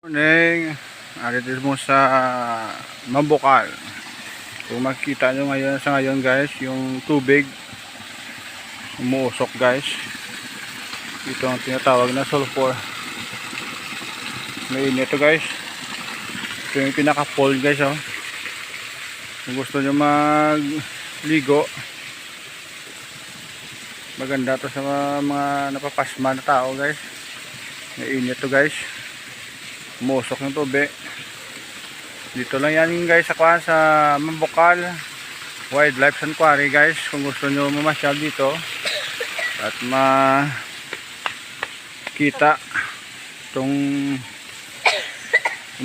Morning, arito mo sa Mambukal. Kung makikita nyo ngayon sa ngayon guys, yung tubig umuusok guys. Ito ang tinatawag na sulfur. Mainit ito guys. Ito yung pinaka-fall guys oh. Kung gusto nyo magligo, maganda to sa mga napapasma na tao guys. Mainit to guys. Musok ng tubig. Dito lang yan guys sa Mambukal Wildlife Sanctuary guys. Kung gusto nyo mamasyal dito at makita itong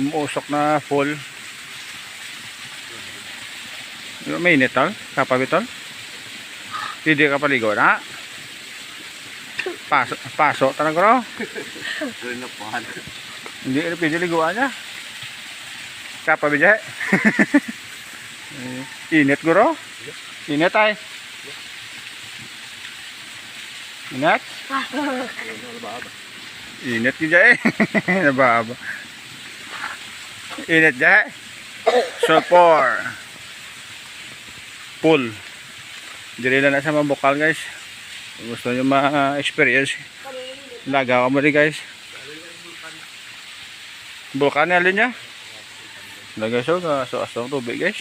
umusok na fall. Mainit tol, kapabitol. Hindi ka paligo na. Paso talaga ro. Hindi na pwede liguan niya. Kapabidya. Init guro. Init ay. Init. Init gija eh. Nababa. Init ja. Sulfur. Pool. Dili na sa Mambukal guys. Gusto nyo ma-experience. Lagaw mo rin guys. Bulkan na alin niya. Lagay so asong tubig guys.